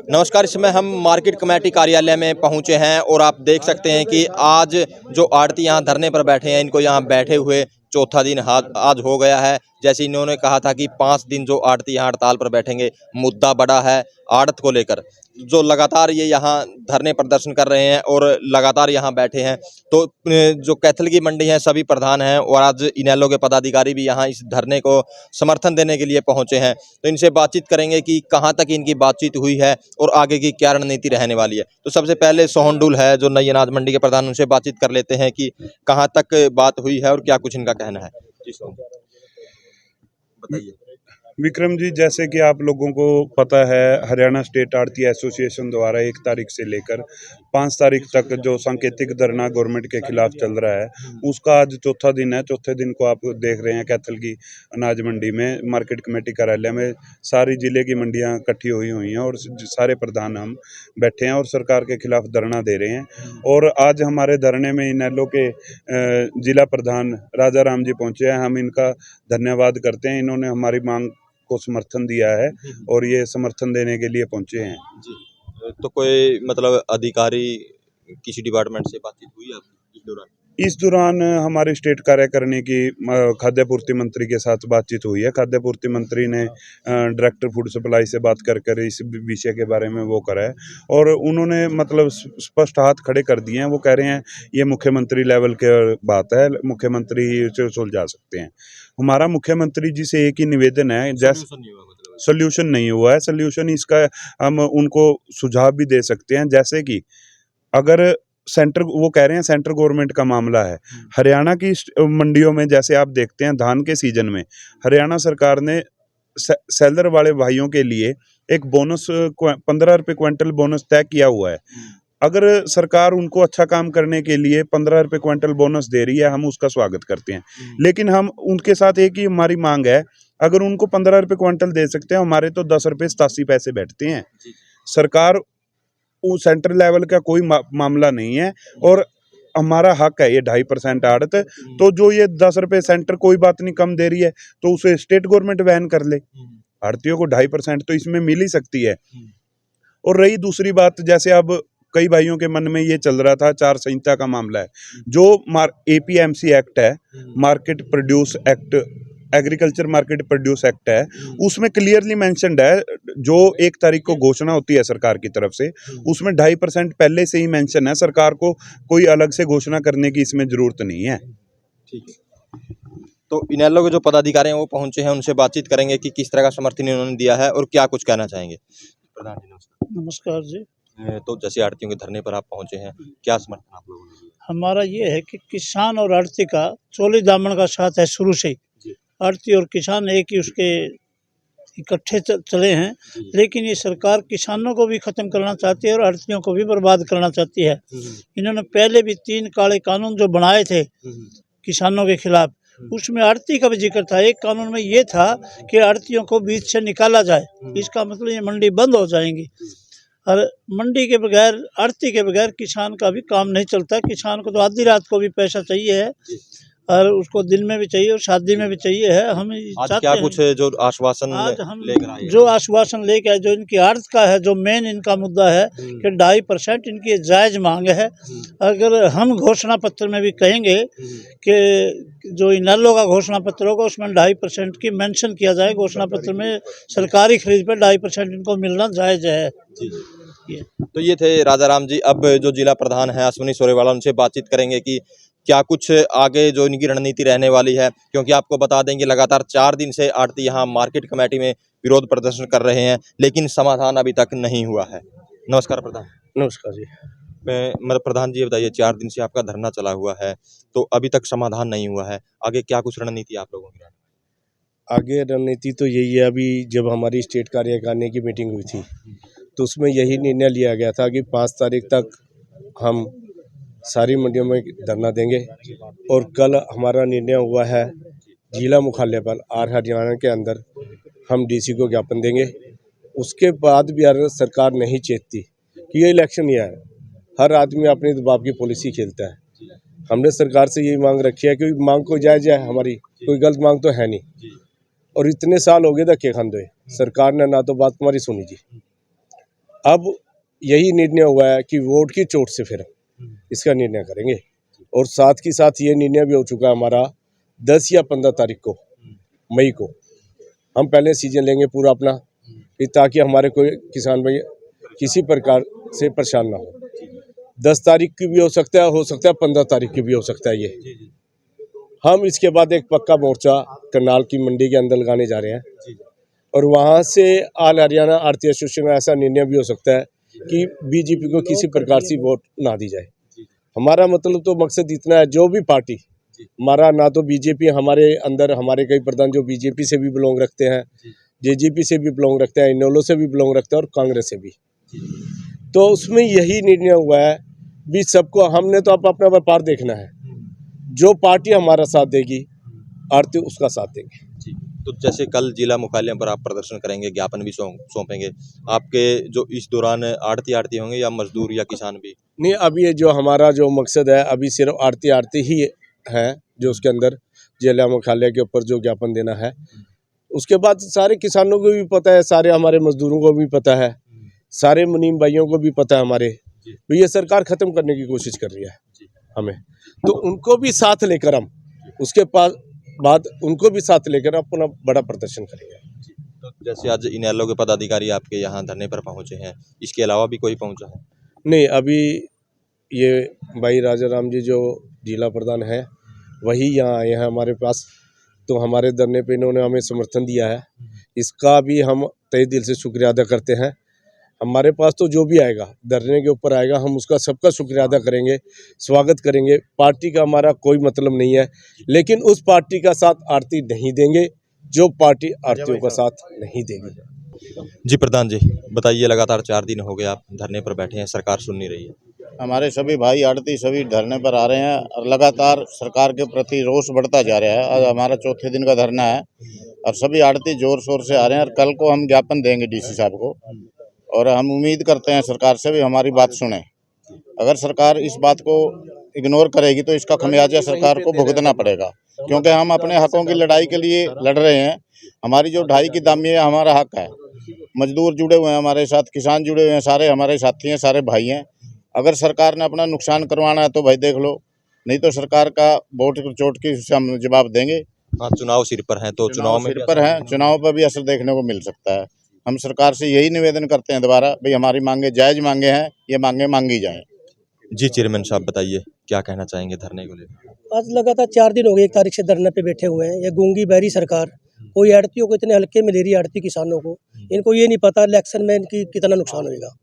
नमस्कार। इस समय हम मार्केट कमेटी कार्यालय में पहुंचे हैं और आप देख सकते हैं कि आज जो आड़ती यहाँ धरने पर बैठे हैं, इनको यहाँ बैठे हुए चौथा दिन आज हो गया है। जैसे इन्होंने कहा था कि 5 दिन जो आड़ती यहाँ हड़ताल पर बैठेंगे। मुद्दा बड़ा है आड़त को लेकर, जो लगातार ये यहाँ धरने प्रदर्शन कर रहे हैं और लगातार यहाँ बैठे हैं। तो जो कैथल की मंडी है, सभी प्रधान हैं और आज इनेलो के पदाधिकारी भी यहाँ इस धरने को समर्थन देने के लिए पहुंचे हैं। तो इनसे बातचीत करेंगे कि कहां तक इनकी बातचीत हुई है और आगे की क्या रणनीति रहने वाली है। तो सबसे पहले सोहन डुल है जो नई अनाज मंडी के प्रधान, उनसे बातचीत कर लेते हैं कि कहां तक बात हुई है और क्या कुछ इनका कहना है। जी सोहन, बताइए। विक्रम जी, जैसे कि आप लोगों को पता है, हरियाणा स्टेट आड़ती एसोसिएशन द्वारा 1 तारीख से लेकर 5 तारीख तक जो सांकेतिक धरना गवर्नमेंट के खिलाफ चल रहा है, उसका आज चौथा दिन है। चौथे दिन को आप देख रहे हैं कैथल की अनाज मंडी में, मार्केट कमेटी कार्यालय में सारी जिले की मंडियां इकट्ठी हुई हैं और सारे प्रधान हम बैठे हैं और सरकार के खिलाफ धरना दे रहे हैं। और आज हमारे धरने में इनेलो के जिला प्रधान राजा राम जी पहुंचे हैं। हम इनका धन्यवाद करते हैं, इन्होंने हमारी मांग को समर्थन दिया है और ये समर्थन देने के लिए पहुंचे हैं। जी, तो कोई मतलब अधिकारी किसी डिपार्टमेंट से बातचीत हुई आपकी इस दौरान? इस दौरान हमारे स्टेट कार्यकारिणी की खाद्य पूर्ति मंत्री के साथ बातचीत हुई है। खाद्य पूर्ति मंत्री ने डायरेक्टर फूड सप्लाई से बात कर इस विषय के बारे में वो करा है और उन्होंने मतलब स्पष्ट हाथ खड़े कर दिए हैं। वो कह रहे हैं ये मुख्यमंत्री लेवल के बात है, मुख्यमंत्री ही इसे सुलझा सकते हैं। हमारा मुख्यमंत्री जी से एक ही निवेदन है, जैसे सोल्यूशन नहीं हुआ है, सोल्यूशन इसका हम उनको सुझाव भी दे सकते हैं। जैसे कि अगर सेंटर, वो कह रहे हैं सेंट्रल गवर्नमेंट का मामला है, हरियाणा की मंडियों में जैसे आप देखते हैं धान के सीजन में हरियाणा सरकार ने सेलर वाले भाइयों के लिए एक बोनस 15 रुपये क्विंटल बोनस तय किया हुआ है। अगर सरकार उनको अच्छा काम करने के लिए 15 रुपये क्विंटल बोनस दे रही है, हम उसका स्वागत करते हैं। लेकिन हम उनके साथ एक ही हमारी मांग है, अगर उनको 15 रुपये क्विंटल दे सकते हैं, हमारे तो 10 रुपये 87 पैसे बैठते हैं। सरकार सेंट्रल लेवल का कोई मामला नहीं है और हमारा हक है ये 2.5% आड़त। तो जो ये 10 रुपये सेंटर कोई बात नहीं कम दे रही है तो उसे स्टेट गवर्नमेंट बैन कर ले। आड़तियों को 2.5% तो इसमें मिल ही सकती है। और रही दूसरी बात, जैसे अब कई भाइयों के मन में ये चल रहा था आचार संहिता का मामला है, जो APMC एक्ट है, market produce act, agriculture market produce act है, उसमें क्लियरली मेंशन्ड है, जो 1 तारीख को घोषणा होती है सरकार की तरफ से, उसमें 2.5% पहले से ही मेंशन है। सरकार को कोई अलग से घोषणा करने की इसमें जरूरत नहीं है। ठीक है, तो इनेलो के जो पदाधिकारी हैं वो पहुंचे हैं, उनसे बातचीत करेंगे कि किस तरह का समर्थन इन्होंने दिया है और क्या कुछ कहना चाहेंगे। प्रधान जी नमस्कार। नमस्कार जी। तो जैसे आड़तियों के धरने पर आप पहुंचे हैं, क्या समर्थन आप लोगों ने दिया? हमारा ये है कि किसान और आड़ती का चोली दामन का साथ है शुरू से ही। आड़ती और किसान एक ही उसके इकट्ठे चले हैं, लेकिन ये सरकार किसानों को भी ख़त्म करना चाहती है और आड़तियों को भी बर्बाद करना चाहती है। इन्होंने पहले भी 3 काले कानून जो बनाए थे किसानों के खिलाफ, उसमें आड़ती का भी जिक्र था। एक कानून में ये था कि आड़तियों को बीच से निकाला जाए, इसका मतलब ये मंडी बंद हो जाएंगी और मंडी के बगैर, आड़ती के बगैर किसान का भी काम नहीं चलता। किसान को तो आधी रात को भी पैसा चाहिए है और उसको दिन में भी चाहिए और शादी में भी चाहिए है। हम आज क्या कुछ जो आश्वासन आज हम लेकर आए, जो आश्वासन लेकर आए, जो इनकी आड़त का है, जो मेन इनका मुद्दा है कि 2.5% इनकी जायज मांग है। अगर हम घोषणा पत्र में भी कहेंगे कि जो इनेलो का घोषणा पत्र होगा उसमें 2.5% की मेंशन किया जाए घोषणा पत्र में, सरकारी खरीद पर 2.5% इनको मिलना जायज है। तो ये थे राजा राम जी। अब जो जिला प्रधान है अश्विनी सोरेवाला, उनसे बातचीत करेंगे कि क्या कुछ आगे जो इनकी रणनीति रहने वाली है, क्योंकि आपको बता देंगे लगातार 4 दिन से आड़ती यहाँ मार्केट कमेटी में विरोध प्रदर्शन कर रहे हैं, लेकिन समाधान अभी तक नहीं हुआ है। नमस्कार प्रधान। नमस्कार जी। मतलब प्रधान जी, बताइए, 4 दिन से आपका धरना चला हुआ है तो अभी तक समाधान नहीं हुआ है, आगे क्या कुछ रणनीति आप लोगों की? आगे रणनीति तो यही है, अभी जब हमारी स्टेट कार्यकारिणी की मीटिंग हुई थी तो उसमें यही निर्णय लिया गया था कि 5 तारीख तक हम सारी मंडियों में धरना देंगे और कल हमारा निर्णय हुआ है जिला मुख्यालय पर हरियाणा के अंदर हम DC को ज्ञापन देंगे। उसके बाद भी अगर सरकार नहीं चेतती कि ये इलेक्शन ईयर है, हर आदमी अपनी दबाव की पॉलिसी खेलता है। हमने सरकार से यही मांग रखी है कि मांग को जायज है, हमारी कोई गलत मांग तो है नहीं। और इतने साल हो गए धक्के खाते हुए, सरकार ने ना तो बात हमारी सुनी जी। अब यही निर्णय हुआ है कि वोट की चोट से फिर इसका निर्णय करेंगे। और साथ ही साथ ये निर्णय भी हो चुका है हमारा 10 या 15 तारीख को मई को हम पहले सीजन लेंगे पूरा अपना, ताकि हमारे कोई किसान भाई किसी प्रकार से परेशान ना हो। 10 तारीख की भी हो सकता है 15 तारीख की भी हो सकता है। ये हम इसके बाद एक पक्का मोर्चा करनाल की मंडी के अंदर लगाने जा रहे हैं और वहाँ से ऑल हरियाणा आढ़ती एसोसिएशन में ऐसा निर्णय भी हो सकता है कि बीजेपी को किसी प्रकार से वोट ना दी जाए। हमारा मतलब तो मकसद इतना है, जो भी पार्टी हमारा, ना तो बीजेपी हमारे अंदर, हमारे कई प्रधान जो बीजेपी से भी बिलोंग रखते हैं, जेजेपी से भी बिलोंग रखते हैं, इनेलो से भी बिलोंग रखते हैं और कांग्रेस से भी, तो उसमें यही निर्णय हुआ है भी सबको, हमने तो अपना व्यापार देखना है, जो पार्टी हमारा साथ देगी आरती उसका साथ देंगे। तो जैसे कल जिला मुख्यालय पर आप प्रदर्शन करेंगे, ज्ञापन भी सौंपेंगे, आपके जो इस दौरान आड़ती होंगे या मजदूर या किसान भी? नहीं, अभी ये जो हमारा जो मकसद है अभी सिर्फ आरती ही है, जो उसके अंदर जिला मुख्यालय के ऊपर जो ज्ञापन देना है। उसके बाद सारे किसानों को भी पता है, सारे हमारे मजदूरों को भी पता है, सारे मुनीम भाइयों को भी पता है हमारे, तो ये सरकार खत्म करने की कोशिश कर रही है हमें, तो उनको भी साथ लेकर हम उसके बाद उनको भी साथ लेकर अपना बड़ा प्रदर्शन करेंगे। तो जैसे आज इनेलो के पदाधिकारी आपके यहाँ धरने पर पहुँचे हैं, इसके अलावा भी कोई पहुँचा है? नहीं, अभी ये भाई राजा राम जी जो जिला प्रधान है वही यहाँ आए हैं हमारे पास, तो हमारे धरने पे इन्होंने हमें समर्थन दिया है, इसका भी हम तहे दिल से शुक्रिया अदा करते हैं। हमारे पास तो जो भी आएगा धरने के ऊपर आएगा, हम उसका सबका शुक्रिया अदा करेंगे, स्वागत करेंगे। पार्टी का हमारा कोई मतलब नहीं है, लेकिन उस पार्टी का साथ आरती नहीं देंगे जो पार्टी आरतीयों का साथ नहीं देगी। जी प्रधान जी बताइए, लगातार 4 दिन हो गए आप धरने पर बैठे हैं, सरकार सुन नहीं रही है। हमारे सभी भाई आड़ती सभी धरने पर आ रहे हैं और लगातार सरकार के प्रति रोष बढ़ता जा रहा है। आज हमारा चौथे दिन का धरना है और सभी आड़ती जोर शोर से आ रहे हैं और कल को हम ज्ञापन देंगे डीसी साहब को, और हम उम्मीद करते हैं सरकार से भी हमारी बात सुने। अगर सरकार इस बात को इग्नोर करेगी तो इसका खमियाजा सरकार को भुगतना पड़ेगा, क्योंकि हम अपने हकों की लड़ाई के लिए लड़ रहे हैं। हमारी जो 2.5 की दामी है हमारा हक है, मजदूर जुड़े हुए हैं हमारे साथ, किसान जुड़े हुए हैं, सारे हमारे साथी हैं, सारे भाई हैं। अगर सरकार ने अपना नुकसान करवाना है तो भाई देख लो, नहीं तो सरकार का वोट चोट की उससे हम जवाब देंगे। हाँ, चुनाव सिर पर हैं तो चुनाव में सिर पर है, चुनाव पर भी असर देखने को मिल सकता है। हम सरकार से यही निवेदन करते हैं दोबारा, भाई हमारी मांगे जायज मांगे हैं, ये मांगे मांगी जाएं। जी चेयरमैन साहब बताइए, क्या कहना चाहेंगे धरने को लेकर? आज लगातार 4 दिन हो गए 1 तारीख से धरने पे बैठे हुए हैं। ये गूंगी बहरी सरकार कोई आड़तियों को इतने हल्के में ले रही है, आड़ती किसानों को। इनको ये नहीं पता इलेक्शन में इनकी कितना नुकसान होगा।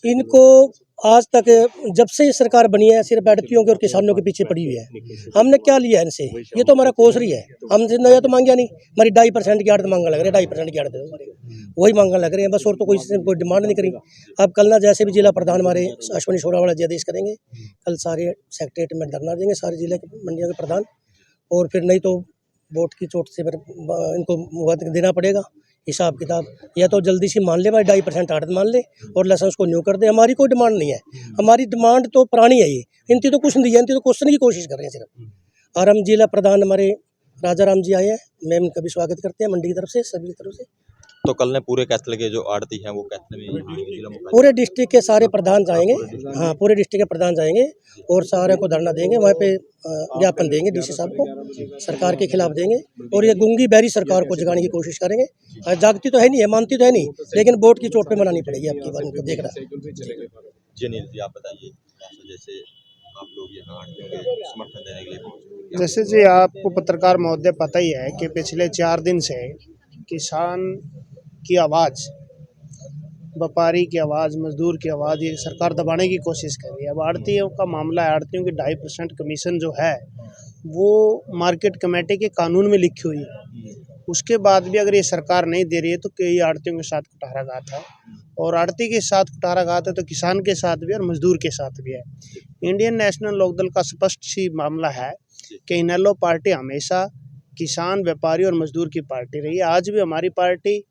इनको आज तक जब से ये सरकार बनी है सिर्फ आड़तियों के और किसानों के पीछे पड़ी हुई है। हमने क्या लिया इनसे? ये तो हमारा कोस रही है, हमसे नया तो मांगा नहीं। हमारी 2.5% की आड़त मांगने लग रहे हैं, 2.5% की आड़त वही मांगने लग रहे हैं बस, और तो कोई डिमांड नहीं करी। अब कल ना जैसे भी जिला प्रधान हमारे अश्विनी शोरावाला जी आदेश करेंगे, कल सारे सेक्रेटरीट में धरना देंगे सारे जिले के मंडियों के प्रधान, और फिर नहीं तो वोट की चोट से फिर इनको मुआवजा देना पड़ेगा। हिसाब किताब या तो जल्दी से मान ले, हमारी 2.5% आड़त मान ले और लाइसेंस को न्यू कर दे। हमारी कोई डिमांड नहीं है, हमारी डिमांड तो पुरानी है। ये इनकी तो कुछ नहीं है, इनकी तो क्वेश्चन की कोशिश कर रहे हैं सिर्फ। और हम जिला प्रधान हमारे राजा राम जी आए हैं, मैं उनका भी स्वागत करते हैं मंडी की तरफ से, सभी की तरफ से। तो कल ने पूरे कैथल के जो आड़ती हैं वो कैथल में यहाँ आएंगे, जिला मुख्यालय? पूरे डिस्ट्रिक्ट के सारे प्रधान जाएंगे, हाँ पूरे डिस्ट्रिक्ट के प्रधान जाएंगे और सारे को धरना देंगे, वहाँ पे ज्ञापन देंगे डीसी साहब को, सरकार के खिलाफ देंगे। और ये गूंगी बहरी सरकार को जगाने की कोशिश करेंगे। जागती तो है नहीं है, मानती तो है नहीं, लेकिन वोट की चोट पे मनानी पड़ेगी आपकी बात को देख रहा है। जी अनिल जी आप बताइए, जैसे आप लोग यहाँ आड़तियों के समर्थन देने के लिए पहुंचे। जैसे जी आपको पत्रकार महोदय पता ही है कि पिछले 4 दिन से किसान की आवाज़, व्यापारी की आवाज़, मजदूर की आवाज़ ये सरकार दबाने की कोशिश कर रही है। अब आड़तियों का मामला है, आड़तियों की 2.5% कमीशन जो है वो मार्केट कमेटी के कानून में लिखी हुई है। उसके बाद भी अगर ये सरकार नहीं दे रही है तो कई आड़तियों के साथ कुठाराघात है, और आड़ती के साथ कुठाराघात है तो किसान के साथ भी और मजदूर के साथ भी है। इंडियन नेशनल लोकदल का स्पष्ट सी मामला है कि इनेलो पार्टी हमेशा किसान, व्यापारी और मजदूर की पार्टी रही है। आज भी हमारी पार्टी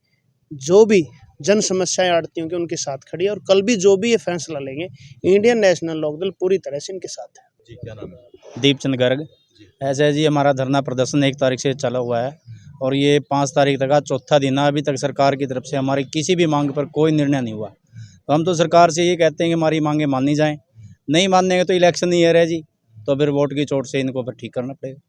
जो भी जन समस्याएं आड़तियों की उनके साथ खड़ी है, और कल भी जो भी ये फैसला लेंगे इंडियन नेशनल लोकदल पूरी तरह से इनके साथ है। जी क्या नाम है? दीपचंद गर्ग। ऐसे जी हमारा धरना प्रदर्शन 1 तारीख से चला हुआ है और ये 5 तारीख तक का चौथा दिन है। अभी तक सरकार की तरफ से हमारी किसी भी मांग पर कोई निर्णय नहीं हुआ। तो हम तो सरकार से ये कहते हैं कि हमारी मांगें मानी जाएं, नहीं मानेंगे तो इलेक्शन ईयर है जी, तो फिर वोट की चोट से इनको फिर ठीक करना पड़ेगा।